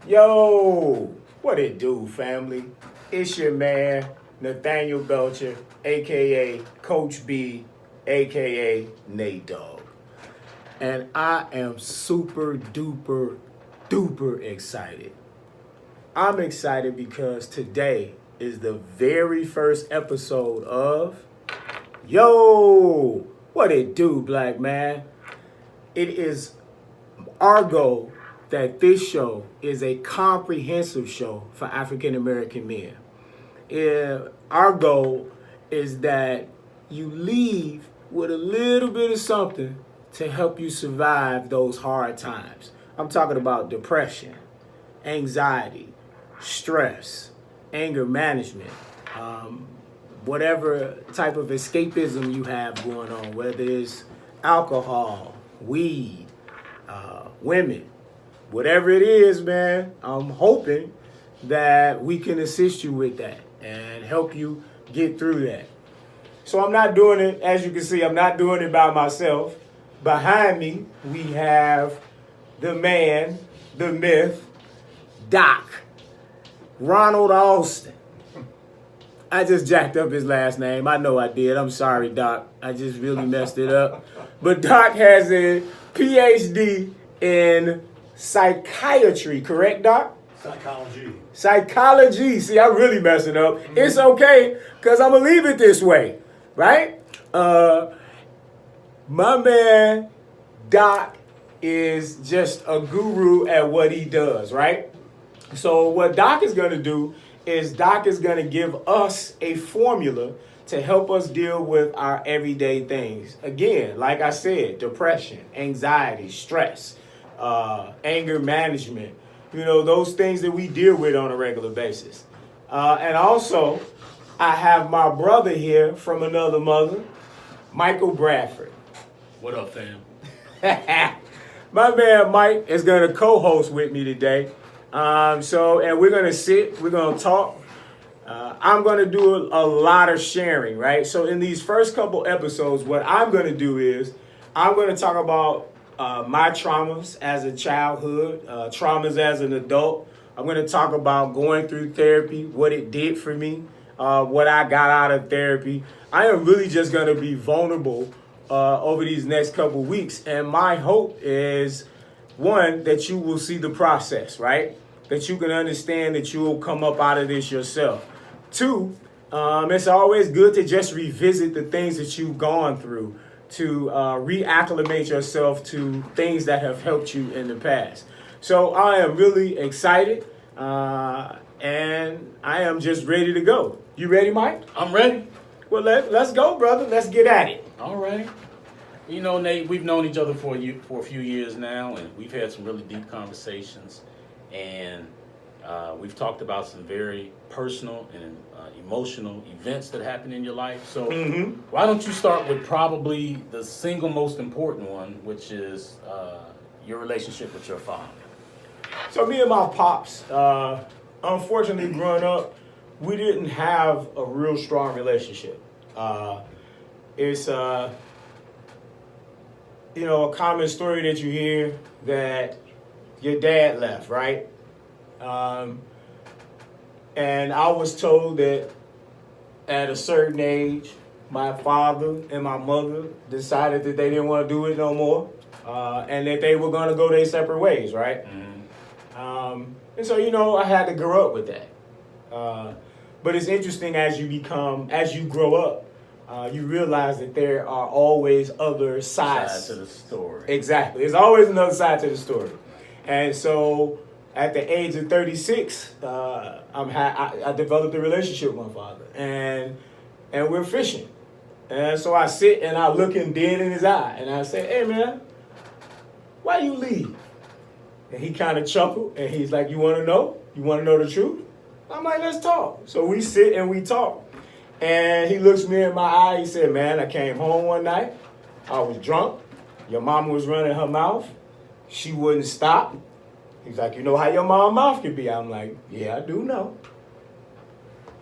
Yo, what it do, family? It's your man, Nathaniel Belcher, aka Coach B, aka Nate Dogg. And I am super duper duper excited. I'm excited because today is the very first episode of Yo, what it do, black man? It is our goal that this show is a comprehensive show for African American men. Our goal is that you leave with a little bit of something to help you survive those hard times. I'm talking about depression, anxiety, stress, anger management, whatever type of escapism you have going on, whether it's alcohol, weed, women, whatever it is, man, I'm hoping that we can assist you with that and help you get through that. So I'm not doing it, as you can see, I'm not doing it by myself. Behind me, we have the man, the myth, Doc, Ronald Alston. I just jacked up his last name. I know I did. I'm sorry, Doc. I just really messed it up. But Doc has a PhD in psychiatry, correct, Doc? Psychology. See, I'm really messing up. Mm-hmm. It's okay, because I'm going to leave it this way, right? My man, Doc, is just a guru at what he does, right? So what Doc is going to do is Doc is going to give us a formula to help us deal with our everyday things. Again, like I said, depression, anxiety, stress, anger management, those things that we deal with on a regular basis. And also, I have my brother here from another mother, Michael Bradford. What up, fam? My man Mike is going to co-host with me today. And we're going to sit, we're going to talk. I'm going to do a lot of sharing, right? So in these first couple episodes, what I'm going to do is I'm going to talk about my traumas as a childhood, traumas as an adult. I'm going to talk about going through therapy, what it did for me, what I got out of therapy. I am really just going to be vulnerable over these next couple weeks. And my hope is, one, that you will see the process, right? That you can understand that you will come up out of this yourself. Two, it's always good to just revisit the things that you've gone through, to reacclimate yourself to things that have helped you in the past. So I am really excited, and I am just ready to go. You ready, Mike? I'm ready. Well, let's go, brother. Let's get at it. All right. Nate, we've known each other for a few years now, and we've had some really deep conversations, and we've talked about some very personal and emotional events that happen in your life. So Why don't you start with probably the single most important one, which is your relationship with your father. So me and my pops, unfortunately, growing up, we didn't have a real strong relationship. It's a common story that you hear that your dad left, right? And I was told that at a certain age, my father and my mother decided that they didn't want to do it no more, and that they were going to go their separate ways, right? Mm-hmm. And so, I had to grow up with that. But it's interesting as you grow up, you realize that there are always other sides to the story. Exactly. There's always another side to the story. And so at the age of 36, I developed a relationship with my father. And we're fishing. And so I sit and I look him dead in his eye. And I say, hey, man, why you leave? And he kind of chuckled. And he's like, you want to know? You want to know the truth? I'm like, let's talk. So we sit and we talk. And he looks me in my eye. He said, man, I came home one night. I was drunk. Your mama was running her mouth. She wouldn't stop. He's like, you know how your mama's mouth can be? I'm like, yeah, I do know.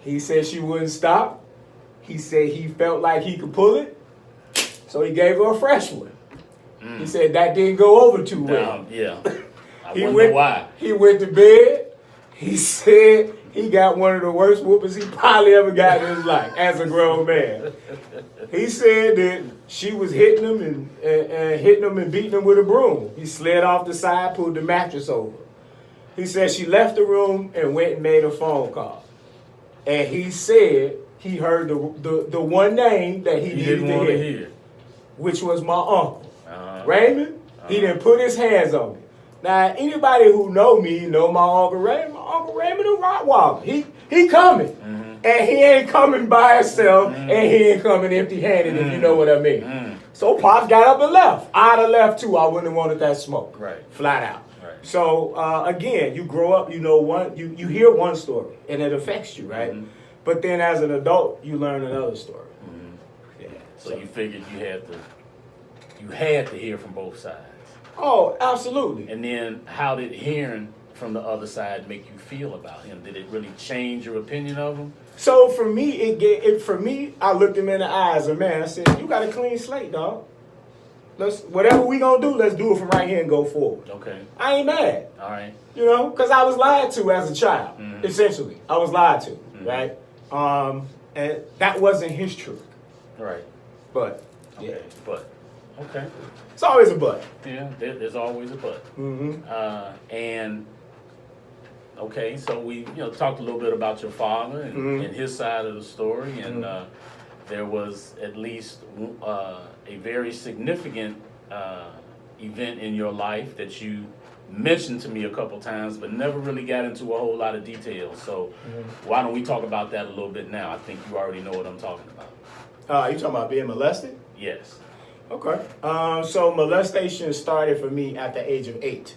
He said she wouldn't stop. He said he felt like he could pull it. So he gave her a fresh one. He said that didn't go over too well. Yeah. I wonder why. He went to bed. He said he got one of the worst whoopings he probably ever got in his life as a grown man. He said that she was hitting him and beating him with a broom. He slid off the side, pulled the mattress over. He said she left the room and went and made a phone call. And he said he heard the one name that he needed didn't want to hear, which was my uncle. Raymond. He didn't put his hands on me. Now, anybody who know me know my Uncle Raymond. My Uncle Raymond is Rottweiler. He coming. And he ain't coming by himself, and he ain't coming empty-handed, if you know what I mean. So Pops got up and left. I'd have left too. I wouldn't have wanted that smoke. Right. Flat out. Right. So, again, you grow up, you know you hear one story, and it affects you, right? But then as an adult, you learn another story. Yeah. So you figured you had to hear from both sides. Oh, absolutely. And then how did hearing from the other side make you feel about him? Did it really change your opinion of him? So for me, I looked him in the eyes and man, I said, you got a clean slate, dog. Whatever we gonna do, let's do it from right here and go forward. Okay. I ain't mad. All right. You know, because I was lied to as a child, essentially. I was lied to, right? And that wasn't his truth. Right. But, yeah. Okay. But, okay. It's always a but. Yeah, there's always a but. And okay, so we talked a little bit about your father and his side of the story, and there was at least a very significant event in your life that you mentioned to me a couple times, but never really got into a whole lot of details. So why don't we talk about that a little bit now? I think you already know what I'm talking about. You talking about being molested? Yes. Okay. So molestation started for me at the age of 8.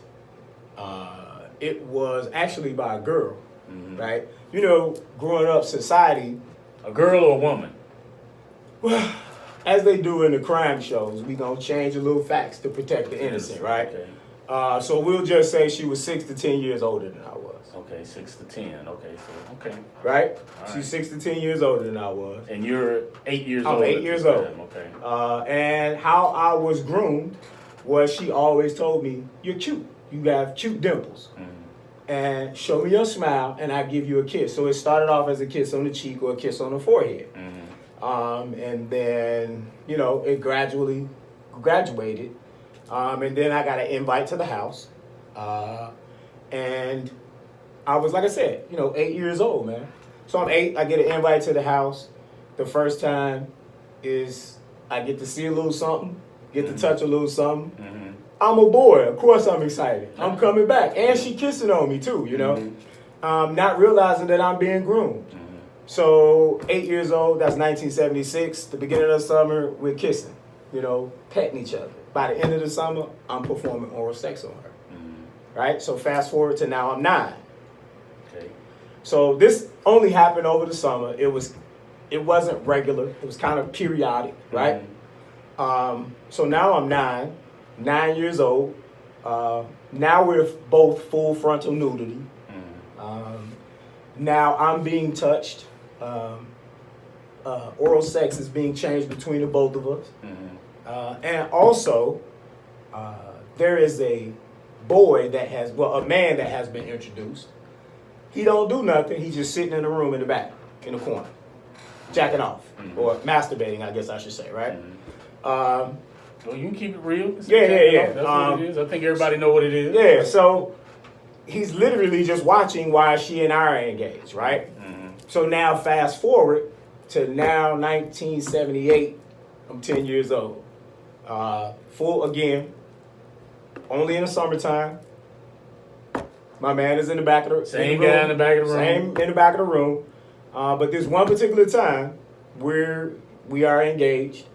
It was actually by a girl, right? You know, growing up, society. A girl or a woman? Well, as they do in the crime shows, we gonna change a little facts to protect the innocent, right? Okay. So we'll just say she was 6 to 10 years older than I was. Okay, 6 to 10. Okay, so okay. Right? All She's 6 to 10 years older than I was. And you're 8 years old. I'm 8 years old. Okay. And how I was groomed was she always told me, "You're cute. You have cute dimples." And show me your smile, and I give you a kiss. So it started off as a kiss on the cheek or a kiss on the forehead. And then, it gradually graduated. And then I got an invite to the house. And I was, like I said, 8 years old, man. So I'm 8, I get an invite to the house. The first time is I get to see a little something, get to touch a little something. I'm a boy. Of course I'm excited. I'm coming back. And she kissing on me too, not realizing that I'm being groomed. So 8 years old, that's 1976. The beginning of the summer, we're kissing, petting each other. By the end of the summer, I'm performing oral sex on her. Right? So fast forward to now I'm 9. Okay. So this only happened over the summer. It wasn't regular. It was kind of periodic, right? So now I'm 9 years old. Now we're both full frontal nudity. Now I'm being touched. Oral sex is being changed between the both of us. And also, there is a man that has been introduced. He don't do nothing. He's just sitting in the room in the back, in the corner, jacking off, or masturbating, I guess I should say, right? Well, you can keep it real. Yeah. That's what it is. I think everybody know what it is. Yeah, so he's literally just watching while she and I are engaged, right? So now fast forward to now 1978, I'm 10 years old. Full again, only in the summertime. My man is in the back of the Same guy in the back of the room. Same in the back of the room. But this one particular time where we are engaged,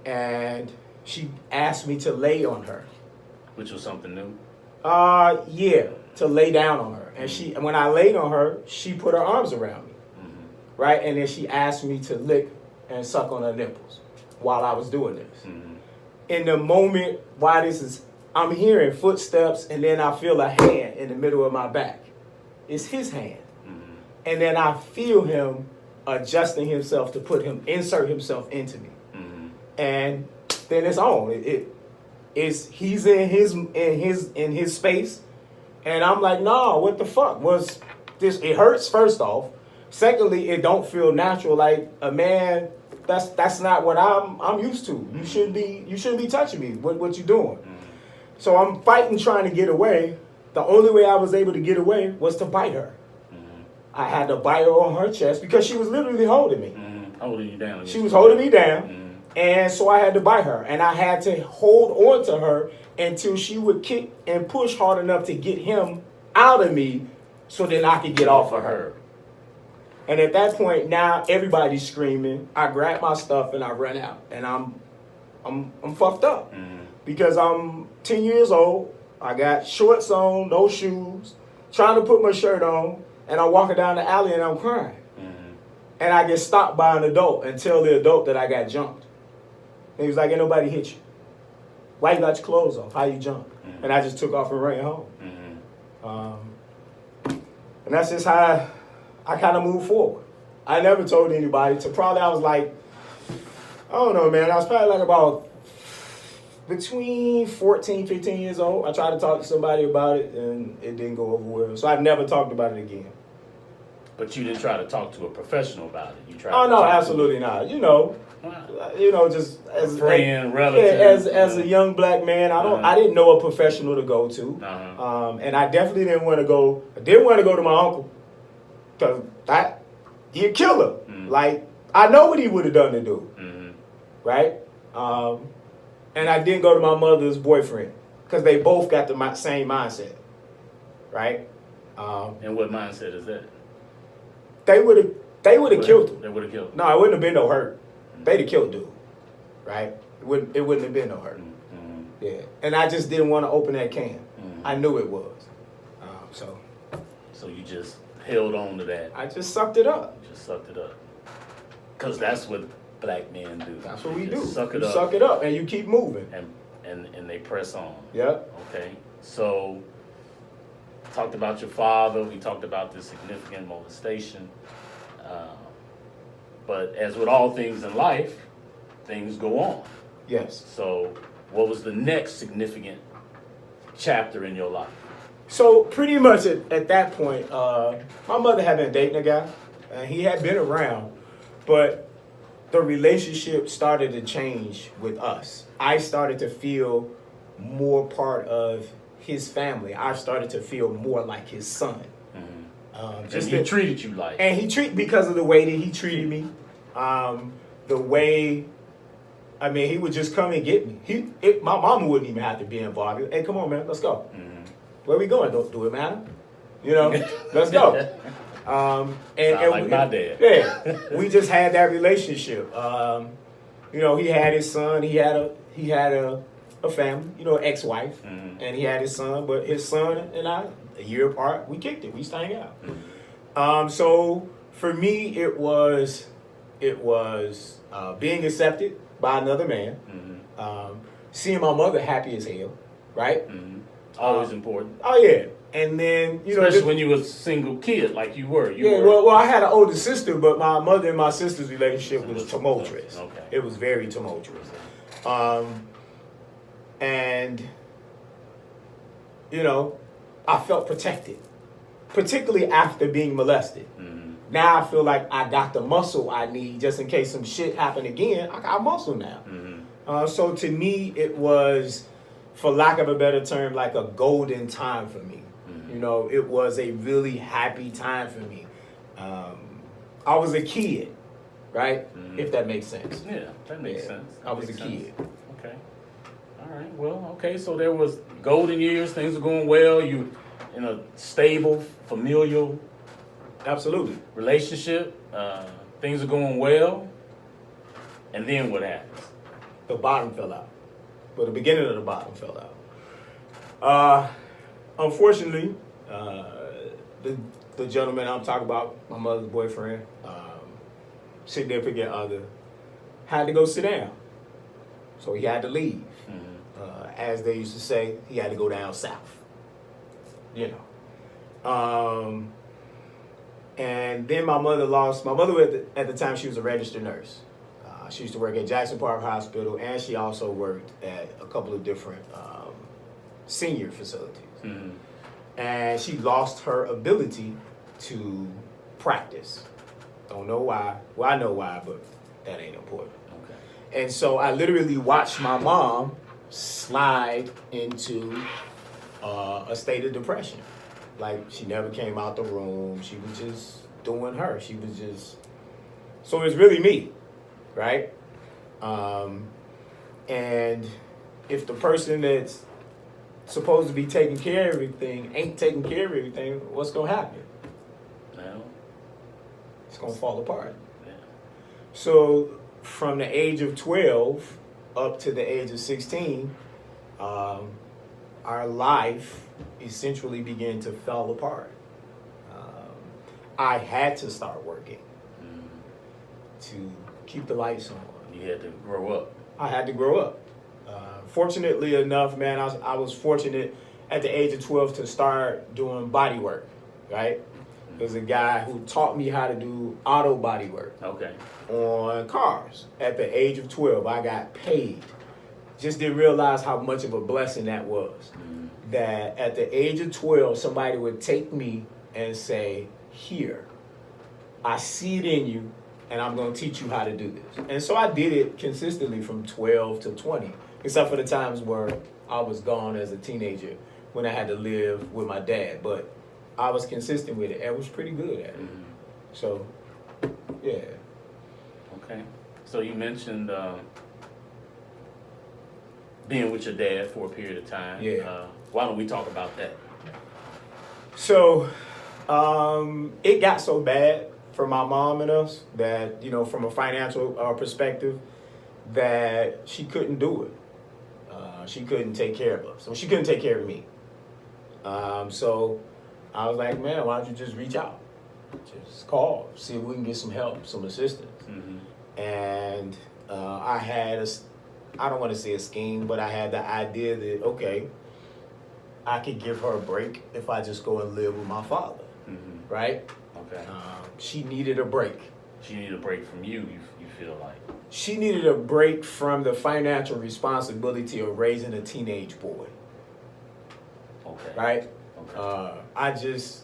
and she asked me to lay on her. Which was something new? Yeah, to lay down on her. And when I laid on her, she put her arms around me. Right? And then she asked me to lick and suck on her nipples while I was doing this. In the moment while I'm hearing footsteps, and then I feel a hand in the middle of my back. It's his hand. And then I feel him adjusting himself to insert himself into me. And then it's on. He's in his space, And I'm like, no, what the fuck? Was this, it hurts first off. Secondly, it don't feel natural. Like a man, that's not what I'm used to. You shouldn't be touching me. What you doing? So I'm fighting trying to get away. The only way I was able to get away was to bite her. I had to bite her on her chest because she was literally holding me. Holding you down. She was holding me down. And so I had to bite her. And I had to hold on to her until she would kick and push hard enough to get him out of me so then I could get off of her. And at that point, now everybody's screaming. I grab my stuff and I run out. And I'm fucked up. Because I'm 10 years old. I got shorts on, no shoes, trying to put my shirt on, and I'm walking down the alley and I'm crying. And I get stopped by an adult and tell the adult that I got jumped. And he was like, ain't nobody hit you. Why you got your clothes off? How you jump? And I just took off and ran home. And that's just how I kind of moved forward. I never told anybody. To probably, I was like, I don't know, man. I was probably like about between 14, 15 years old. I tried to talk to somebody about it, and it didn't go over well. So I never talked about it again. But you didn't try to talk to a professional about it. You tried. Oh no, absolutely not. Just as a friend, relative. Yeah, as a young black man, I didn't know a professional to go to, and I definitely didn't want to go. I didn't want to go to my uncle because he'd kill her. Like I know what he would have done to do, right? And I didn't go to my mother's boyfriend because they both got the same mindset, right? And what mindset is that? They would have killed him. They would have killed him. No, it wouldn't have been no hurt. They'd have killed dude, right? It wouldn't have been no hurt. Yeah, and I just didn't want to open that can. I knew it was. So you just held on to that. I just sucked it up. Because that's what black men do. That's what we do. Suck it up, and you keep moving. And they press on. Yep. Okay. So, talked about your father. We talked about the significant molestation. But as with all things in life, things go on. Yes. So, what was the next significant chapter in your life? So pretty much at that point, my mother had been dating a guy, and he had been around, but the relationship started to change with us. I started to feel more part of his family. I started to feel more like his son. Just he treated you like. And because of the way that he treated me, the way, I mean, he would just come and get me. My mama wouldn't even have to be involved. Hey, come on, man, let's go. Where we going? Don't do it, man. Let's go. And like my dad. Yeah, we just had that relationship. He had his son. He had a family. Ex-wife, and he had his son. But his son and I, a year apart, we kicked it. We used to hang out. So for me, it was being accepted by another man. Seeing my mother happy as hell, right? Always important. Oh yeah, and then especially when you was a single kid like you were. Well, I had an older sister, but my mother and my sister's relationship was tumultuous. Okay. It was very tumultuous, and I felt protected, particularly after being molested. Now I feel like I got the muscle I need just in case some shit happen again. I got muscle now. So to me, it was, for lack of a better term, like a golden time for me. It was a really happy time for me. I was a kid, right? If that makes sense. Yeah, that makes sense. I was a kid. Okay. All right. Well, okay. So there was golden years. Things were going well. You in a stable, familial, absolutely, relationship. Things are going well. And then what happens? The bottom fell out. But the beginning of the bottom fell out. Unfortunately, the gentleman I'm talking about, my mother's boyfriend, significant other, had to go sit down. So he had to leave. As they used to say, he had to go down south. And then my mother, at the time, she was a registered nurse. She used to work at Jackson Park Hospital, and she also worked at a couple of different senior facilities. and she lost her ability to practice. Don't know why. Well, I know why, but that ain't important. Okay. And so I literally watched my mom slide into a state of depression. Like, she never came out the room. She was just doing her. She was just... So it's really me, right? And if the person that's supposed to be taking care of everything ain't taking care of everything, what's going to happen? Well, It's going to fall apart. yeah. So from the age of 12 up to the age of 16, our life essentially began to fall apart. I had to start working to keep the lights on. You had to grow up. I had to grow up. Fortunately enough, man, I was fortunate at the age of 12 to start doing body work, right? There's a guy who taught me how to do auto body work Okay. on cars. At the age of 12, I got paid. Just didn't realize how much of a blessing that was. That at the age of 12, somebody would take me and say, here, I see it in you, and I'm going to teach you how to do this. And so I did it consistently from 12 to 20, except for the times where I was gone as a teenager when I had to live with my dad. But I was consistent with it. I was pretty good at it. So, yeah. Okay. So you mentioned being with your dad for a period of time. Yeah. Why don't we talk about that? So, it got so bad for my mom and us that, you know, from a financial perspective, that she couldn't do it. She couldn't take care of us. So she couldn't take care of me. So I was like, man, why don't you just reach out? Just call, see if we can get some help, some assistance. And I had I don't want to say a scheme, but I had the idea that, okay, I could give her a break if I just go and live with my father, right? Okay. She needed a break. She needed a break from you feel like? She needed a break from the financial responsibility of raising a teenage boy, Okay. right? Okay. I just,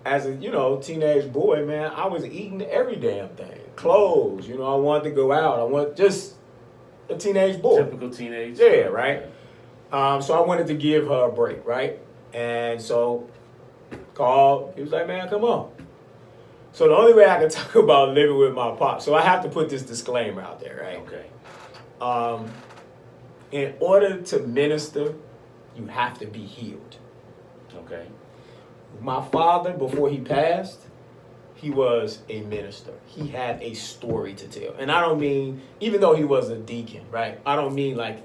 as a, you know, teenage boy, man, I was eating every damn thing. Clothes, you know, I wanted to go out. I want just a teenage boy. Typical teenage. Yeah, right? So I wanted to give her a break, right? And so called. He was like, man, come on. So the only way I can talk about living with my pop, so I have to put this disclaimer out there, right? Okay. In order to minister, you have to be healed. Okay. My father, before he passed, he was a minister. He had a story to tell. And I don't mean, even though he was a deacon, right? I don't mean like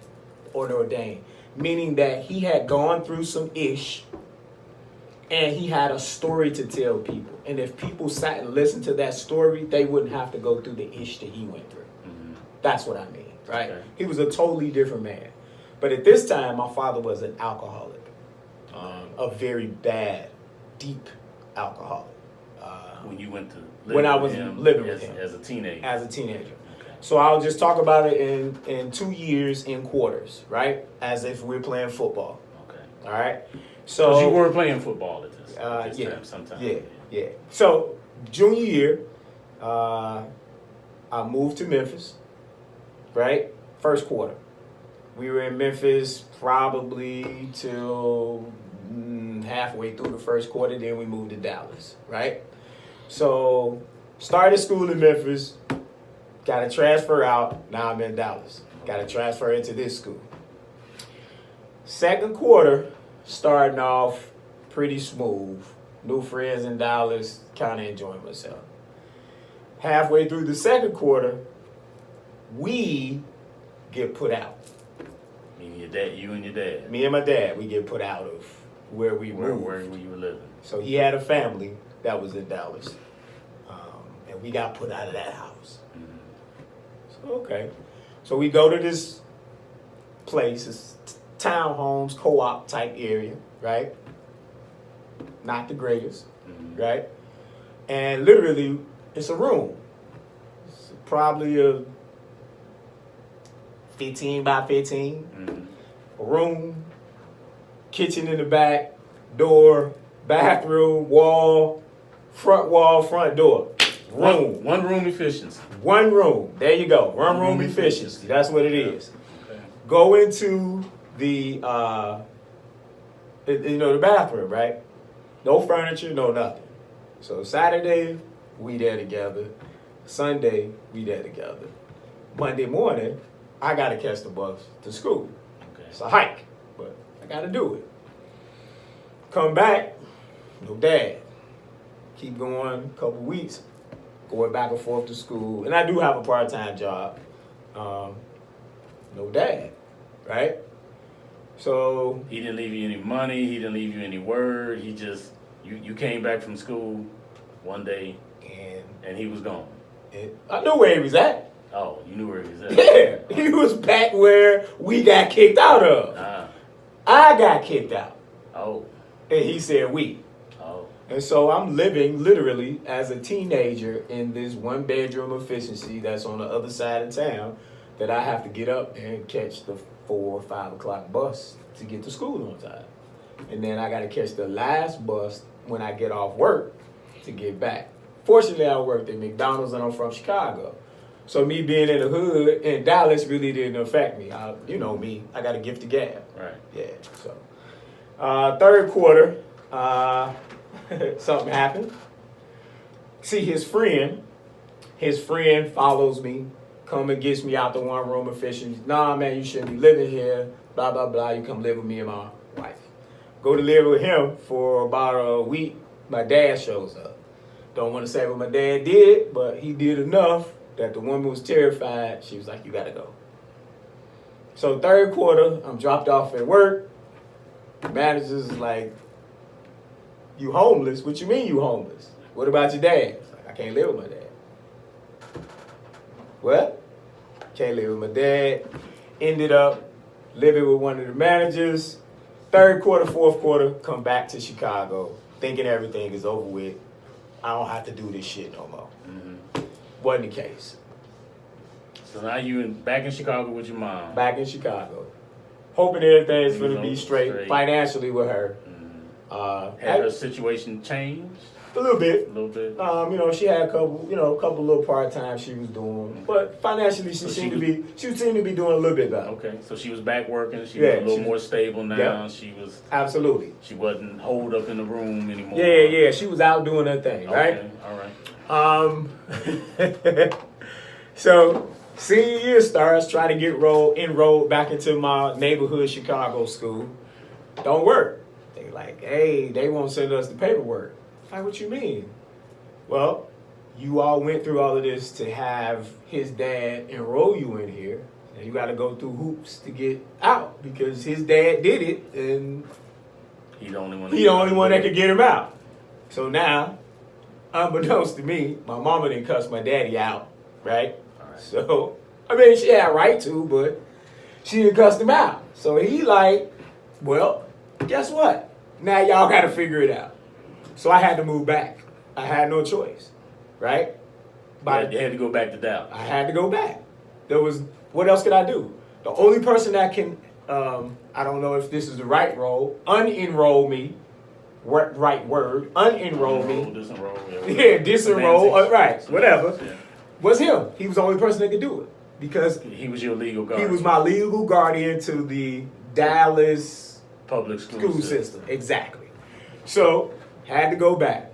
ordained. Meaning that he had gone through some ish and he had a story to tell people. And if people sat and listened to that story, they wouldn't have to go through the ish that he went through. That's what I mean, right? Okay. He was a totally different man. But at this time, my father was an alcoholic. A very bad, deep alcoholic. When you went to live when I with was him living with him. As a teenager. As a teenager. Okay. So I'll just talk about it in 2 years in quarters, right? As if we're playing football. Okay. All right? So you were playing football at this time sometime. Yeah. So junior year, I moved to Memphis, right? First quarter. We were in Memphis probably till halfway through the first quarter, then we moved to Dallas, right? So started school in Memphis, got to transfer out, now I'm in Dallas. Got to transfer into this school. Second quarter, starting off pretty smooth. New friends in Dallas, kind of enjoying myself. Halfway through the second quarter, we get put out. You and your dad. Me and my dad, we get put out of where we moved. Where you were living. So he had a family that was in Dallas. And we got put out of that house. So, okay. So we go to this place, it's townhomes, co-op type area, right? Not the greatest, right? And literally, it's a room. It's probably a 15 by 15. A room, kitchen in the back, door, bathroom, wall, front door. Room. One room efficiency. One room. There you go. One room efficiency. That's what it is. Okay. Go into the the bathroom, right? No furniture, no nothing. So Saturday, we there together. Sunday, we there together. Monday morning, I gotta catch the bus to school. Okay. It's a hike, but I gotta do it. Come back, no dad. Keep going, a couple weeks, going back and forth to school. And I do have a part-time job. No dad, right? So He didn't leave you any money. He didn't leave you any word. He just you came back from school one day and he was gone. I knew where he was at. Oh, you knew where he was at. Yeah, he was back where we got kicked out of. I got kicked out. Oh. And he said we. Oh. And so I'm living literally as a teenager in this one bedroom efficiency that's on the other side of town that I have to get up and catch the 4 or 5 o'clock bus to get to school on time. And then I got to catch the last bus when I get off work to get back. Fortunately, I worked at McDonald's and I'm from Chicago. So me being in the hood in Dallas really didn't affect me. You know me, I got a gift of gab. Right. Yeah, so. Third quarter, something happened. See, his friend follows me, come and gets me out the one room efficiency. Nah, man, you shouldn't be living here, blah, blah, blah. You come live with me and my wife. Go to live with him for about a week. My dad shows up. Don't want to say what my dad did, but he did enough that the woman was terrified. She was like, you got to go. So third quarter, I'm dropped off at work. The manager's is like, you homeless? What you mean you homeless? What about your dad? It's like, I can't live with my dad. What? Can't live with my dad. Ended up living with one of the managers. Third quarter, fourth quarter, come back to Chicago, thinking everything is over with. I don't have to do this shit no more. Mm-hmm. Wasn't the case. So now you back in Chicago with your mom. Back in Chicago. Hoping everything's going to be straight financially with her. Mm-hmm. Had her situation changed? A little bit. A little bit. She had a couple little part-time she was doing. But financially she seemed to be doing a little bit better. Okay. So she was back working. She was a little more stable now. Yeah. She was absolutely. She wasn't holed up in the room anymore. Yeah. She was out doing her thing, right? Okay. All right. So senior year starts, try to get enrolled back into my neighborhood Chicago school. Don't work. They like, hey, they won't send us the paperwork. Like, what you mean? Well, you all went through all of this to have his dad enroll you in here. And you got to go through hoops to get out because his dad did it and he the only one that could get him out. So now, unbeknownst to me, my mama didn't cuss my daddy out, right? So, she had a right to, but she didn't cuss him out. So he like, well, guess what? Now y'all got to figure it out. So I had to move back. I had no choice, right? But you had to go back to Dallas. I had to go back. What else could I do? The only person that can, I don't know if this is the right role, unenroll me, right word, unenroll me. Disenroll. Yeah, disenroll, right, whatever. Yeah. Was him. He was the only person that could do it because he was your legal guardian. He was my legal guardian to the Dallas public school system. Exactly. So had to go back.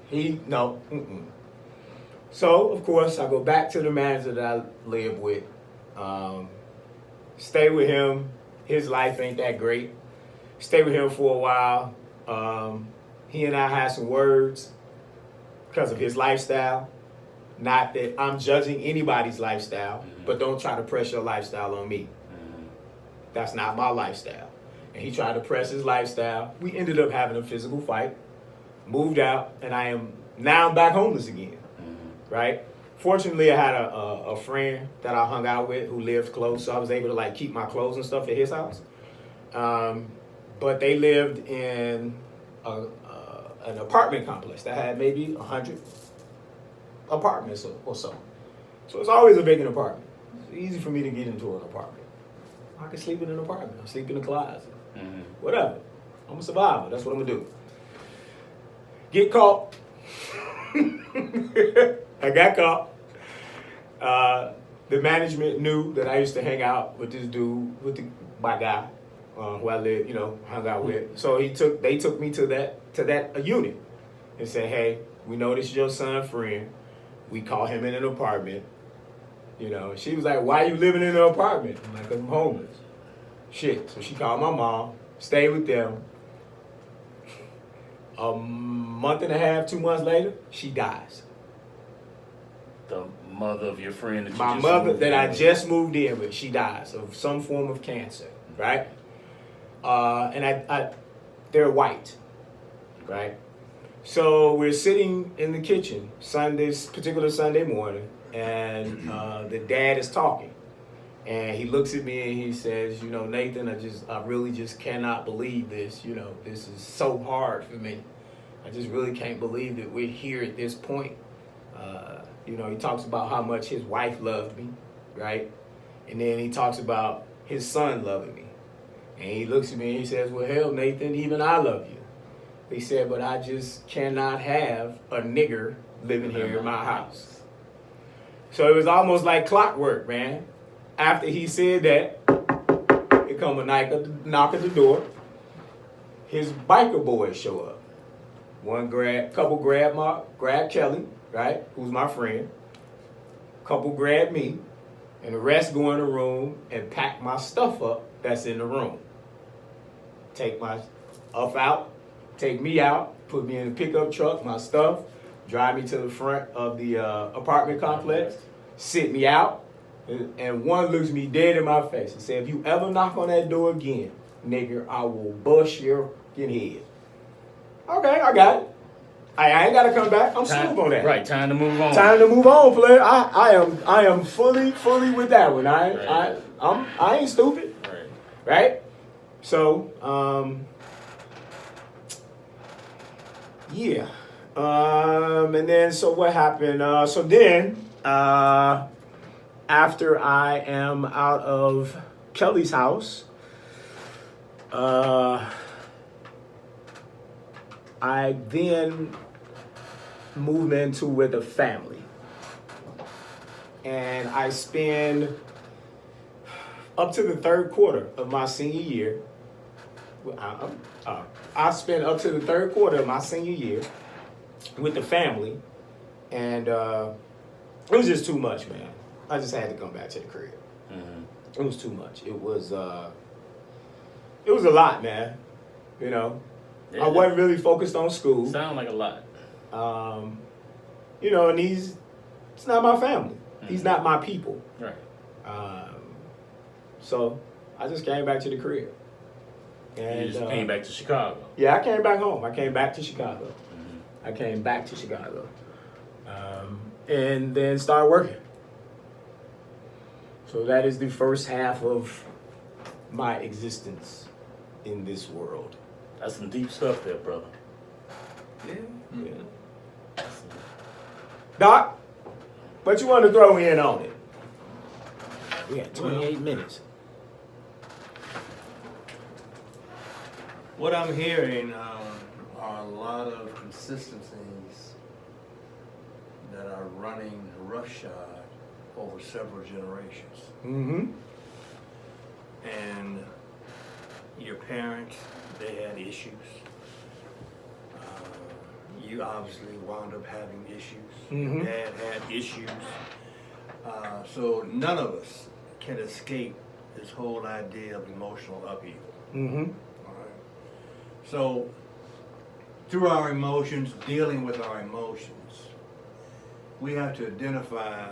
So of course I go back to the manager that I live with. Stay with him. His life ain't that great. Stay with him for a while. He and I had some words because of his lifestyle. Not that I'm judging anybody's lifestyle, but don't try to press your lifestyle on me. That's not my lifestyle. And he tried to press his lifestyle. We ended up having a physical fight, moved out, and I'm back homeless again, right? Fortunately, I had a friend that I hung out with who lived close, so I was able to keep my clothes and stuff at his house. But they lived in an apartment complex that had maybe 100 apartments or so. So it's always a vacant apartment. It's easy for me to get into an apartment. I can sleep in an apartment. I sleep in a closet. Whatever. I'm a survivor. That's what I'm going to do. Get caught. I got caught. The management knew that I used to hang out with this dude, my guy, who I lived, hung out with. So they took me to that unit and said, hey, we know this is your son's friend. We call him in an apartment. She was like, why are you living in an apartment? I'm like, 'cause I'm homeless. Shit. So she called my mom, stayed with them. A month and a half, 2 months later, she dies. The mother of your friend that you My just mother moved that in I with. just moved in with, she dies of some form of cancer, right? And they're white, right? So we're sitting in the kitchen this particular Sunday morning, and the dad is talking. And he looks at me and he says, Nathan, I really just cannot believe this. This is so hard for me. I just really can't believe that we're here at this point. He talks about how much his wife loved me, right? And then he talks about his son loving me. And he looks at me and he says, well, hell, Nathan, even I love you. He said, but I just cannot have a nigger living here in my house. So it was almost like clockwork, man. After he said that, it come a knock at the door. His biker boys show up. Couple grab Kelly, right, who's my friend. Couple grab me, and the rest go in the room and pack my stuff up that's in the room. Take my stuff out, take me out, put me in the pickup truck, my stuff, drive me to the front of the apartment complex, sit me out, and one looks me dead in my face and said, if you ever knock on that door again, nigger, I will bust your fucking head. Okay, I got it. I ain't gotta come back. I'm smooth on that. Right, time to move on. Time to move on, player. I am fully with that one. I ain't stupid. Right? So, yeah. And then so what happened? So then, after I am out of Kelly's house, I then move into with a family. And I spend up to the third quarter of my senior year. I spent up to the third quarter of my senior year with the family. And it was just too much, man. I just had to come back to the crib. Mm-hmm. It was too much. It was a lot, man. Yeah. I wasn't really focused on school. Sound like a lot. And it's not my family. Mm-hmm. He's not my people. Right. So I just came back to the crib. And you just came back to Chicago. Yeah, I came back home. I came back to Chicago. Mm-hmm. I came back to Chicago. And then started working. So that is the first half of my existence in this world. That's some deep stuff there, brother. Yeah. Yeah. Doc, what you want to throw in on it? We got 28 minutes. What I'm hearing are a lot of consistencies that are running roughshod over several generations. Mm-hmm. And your parents, they had issues. You obviously wound up having issues. Mm-hmm. Your dad had issues. So none of us can escape this whole idea of emotional upheaval. Mm-hmm. All right. So through our emotions, dealing with our emotions, we have to identify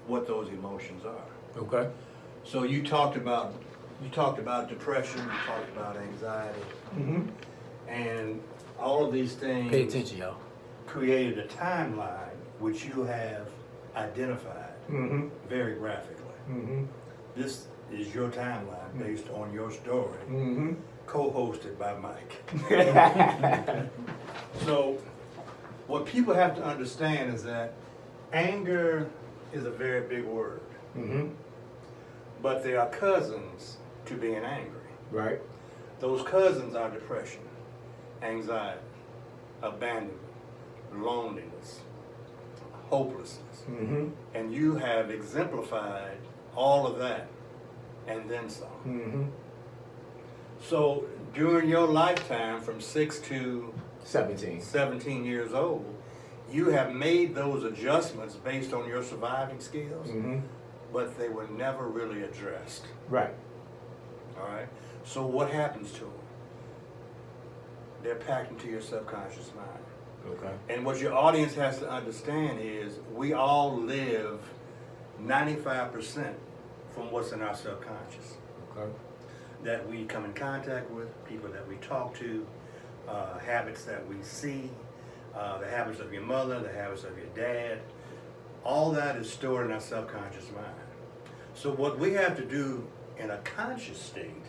what those emotions are. Okay. So you talked about depression, you talked about anxiety, Mm-hmm. and all of these things Pay attention, y'all. created a timeline which you have identified Mm-hmm. very graphically. Mm-hmm. This is your timeline based on your story, Mm-hmm. co-hosted by Mike. So what people have to understand is that anger is a very big word. Mm-hmm. But they are cousins to being angry. Right. Those cousins are depression, anxiety, abandonment, loneliness, hopelessness. Mm-hmm. And you have exemplified all of that and then some. Mm-hmm. So during your lifetime from 6 to 17. 17 years old, you have made those adjustments based on your surviving skills, Mm-hmm. but they were never really addressed. Right. All right? So what happens to them? They're packed into your subconscious mind. Okay. And what your audience has to understand is we all live 95% from what's in our subconscious. Okay. That we come in contact with, people that we talk to, habits that we see, the habits of your mother, the habits of your dad. All that is stored in our subconscious mind. So what we have to do in a conscious state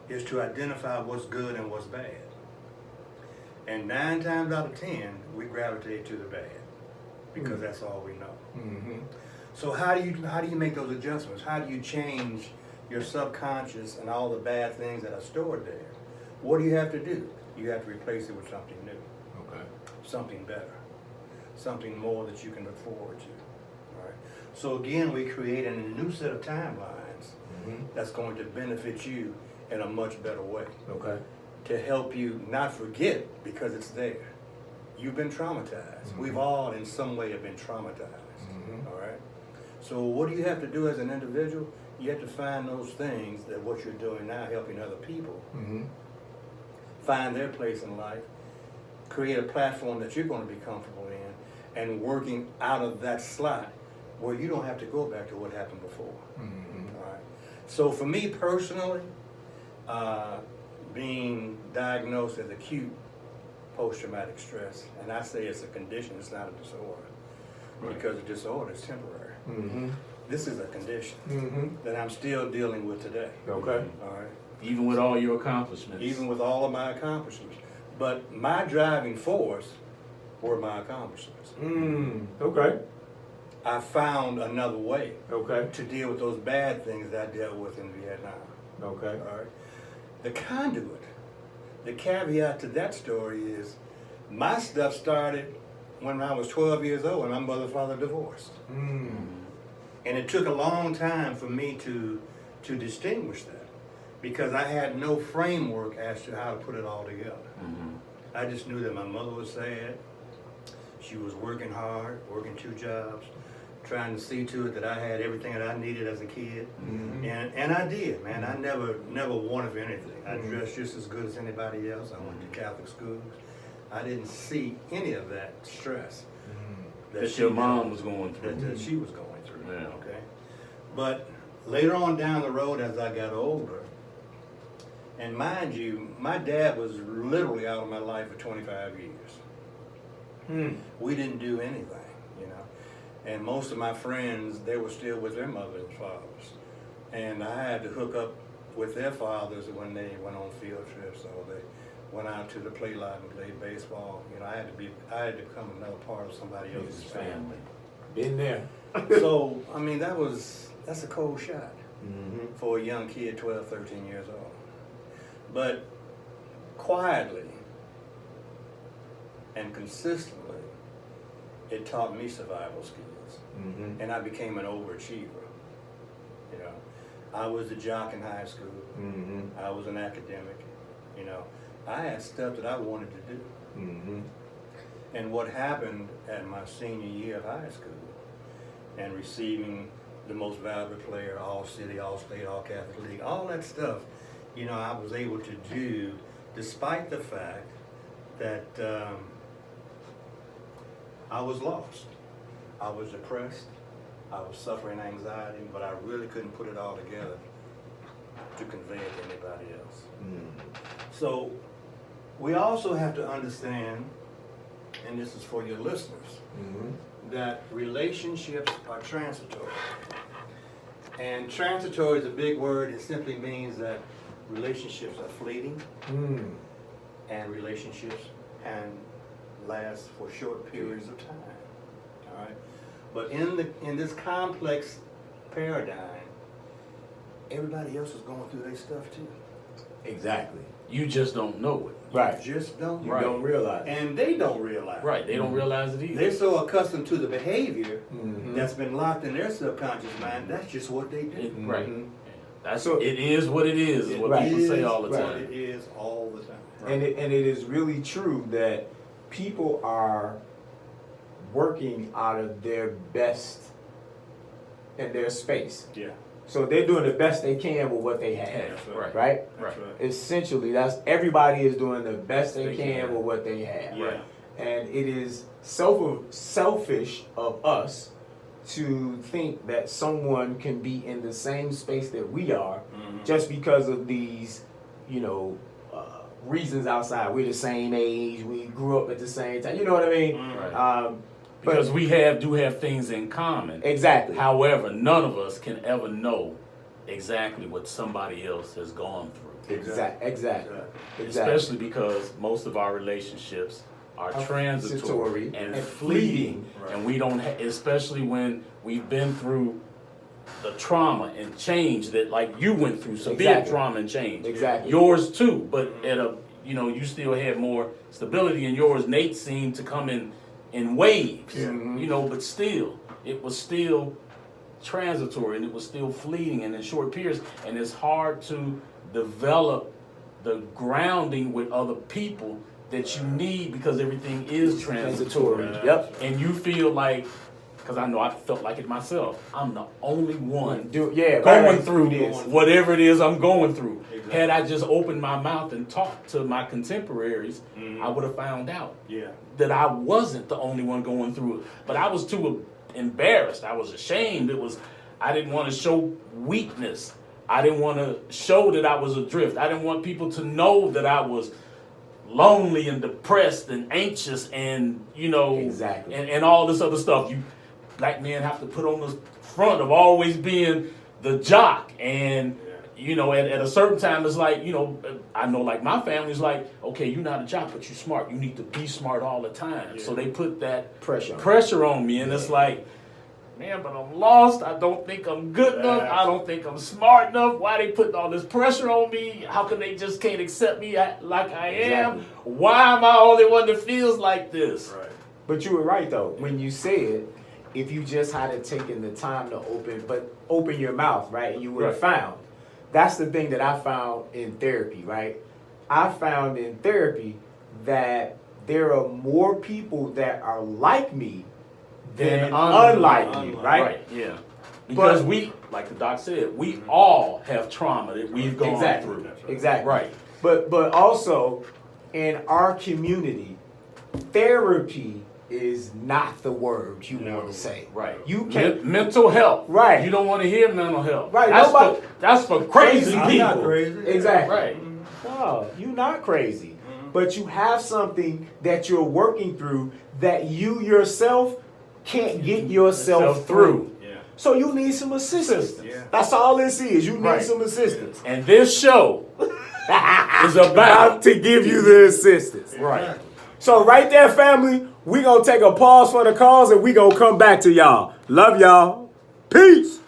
is to identify what's good and what's bad. And 9 times out of 10, we gravitate to the bad because that's all we know. Mm-hmm. So how do you make those adjustments? How do you change your subconscious and all the bad things that are stored there? What do you have to do? You have to replace it with something new, Okay. something better, something more that you can look forward to. All right. So again, we create a new set of timelines Mm-hmm. that's going to benefit you in a much better way Okay. to help you not forget because it's there. You've been traumatized. Mhm. We've all in some way have been traumatized. Mhm. All right. So what do you have to do as an individual? You have to find those things that what you're doing now, helping other people, Mm-hmm. find their place in life, create a platform that you're going to be comfortable in, and working out of that slot where you don't have to go back to what happened before. Mm-hmm. All right. So for me personally, being diagnosed as acute post-traumatic stress, and I say it's a condition, it's not a disorder, Right. because a disorder is temporary. Mm-hmm. This is a condition Mm-hmm. that I'm still dealing with today. Okay. All right. Even with all your accomplishments. Even with all of my accomplishments. But my driving force were my accomplishments. Mm. Okay. I found another way Okay. to deal with those bad things that I dealt with in Vietnam. Okay. All right. The conduit, the caveat to that story is my stuff started when I was 12 years old and my mother and father divorced. Mm. And it took a long time for me to distinguish that because I had no framework as to how to put it all together. Mhm. I just knew that my mother was sad. She was working hard, working 2 jobs, trying to see to it that I had everything that I needed as a kid. Mm-hmm. And I did, man. I never wanted for anything. I Mhm. dressed just as good as anybody else. I went to Catholic schools. I didn't see any of that stress Mm. That your mom was going through. that she was going through. Yeah. Okay. But later on down the road, as I got older, and mind you, my dad was literally out of my life for 25 years. Mm. We didn't do anything, you know. And most of my friends, they were still with their mothers and fathers. And I had to hook up with their fathers when they went on field trips or they went out to the play lot and played baseball. You know, I had to become another part of somebody else's family. Been there. So, I mean, that's a cold shot Mm-hmm. for a young kid, 12, 13 years old. But quietly and consistently, it taught me survival skills. Mm-hmm. And I became an overachiever. You know, I was the jock in high school. Mm-hmm. I was an academic. You know, I had stuff that I wanted to do. Mm-hmm. And what happened at my senior year of high school and receiving the most valuable player, all city, all state, all Catholic league, all that stuff, you know, I was able to do despite the fact that I was lost. I was depressed. I was suffering anxiety, but I really couldn't put it all together to convey it to anybody else. Mm. So we also have to understand, and this is for your listeners, Mm-hmm. that relationships are transitory. And transitory is a big word. It simply means that relationships are fleeting Mm. and relationships can last for short periods of time. All right? But in this complex paradigm, everybody else is going through their stuff too. Exactly. You just don't know it. Right. Just don't. You Right. don't realize. And they don't realize. Right. They don't realize it either. They're so accustomed to the behavior Mhm. that's been locked in their subconscious mind. That's just what they do. It- right. Mhm. That's So- it is what it is what Right. people say all the What time. it is all the time. And it is really true that people are working out of their best in their space. Yeah. So they're doing the best they can with what they have, That's Right. right? That's Right. right. Essentially, that's everybody is doing the best they They can can. with what they have. Yeah. And it is selfish of us to think that someone can be in the same space that we are Mhm. just because of these, reasons outside. We're the same age. We grew up at the same time. You know what I mean? Mhm. Right. Because we do have things in common. Exactly. However, none of us can ever know exactly what somebody else has gone through. Exactly. Especially because most of our relationships are transitory and fleeting. Right. And we don't, especially when we've been through the trauma and change that, like you went through, severe Exactly. trauma and change. Exactly. Yours too, but you still had more stability in yours. Nate seemed to come in waves, Yeah. but still, it was still transitory and it was still fleeting and in short periods. And it's hard to develop the grounding with other people that you need because everything is transitory. Yep. And you feel like, because I know I felt like it myself, I'm the only one going through this, whatever it is I'm going through. Exactly. Had I just opened my mouth and talked to my contemporaries, Mhm. I would have found out Yeah. that I wasn't the only one going through it. But I was too embarrassed. I was ashamed. I didn't want to show weakness. I didn't want to show that I was adrift. I didn't want people to know that I was lonely and depressed and anxious and, Exactly. and all this other stuff. You black men have to put on the front of always being the jock. And, at a certain time, it's like, I know like my family's like, okay, you're not a jock, but you're smart. You need to be smart all the time. Yeah. So they put that Pressure on me. And it's like, man, but I'm lost. I don't think I'm good enough. I don't think I'm smart enough. Why they putting all this pressure on me? How come they just can't accept me like I am? Exactly. Why am I the only one that feels like this? Right. But you were right though when you said if you just had taken the time to open your mouth, right, you would have found. That's the thing that I found in therapy, right? I found in therapy that there are more people that are like me than unlike me, right? Yeah. Because we, like the doc said, we all have trauma that we've gone through. Exactly. Right. But also in our community, therapy is not the word you want to say. Right. You can't. Mental health. Right. You don't want to hear mental health. Right. That's for crazy I'm people. not crazy. Exactly. Right. No, you're not crazy. But you have something that you're working through that you yourself can't get yourself through. Yeah. So you need some assistance. Yeah. That's all this is. You need Right. some assistance. And this show is about About to give you the assistance. right. So right there, family, we gonna take a pause for the calls and we gonna come back to y'all. Love y'all. Peace.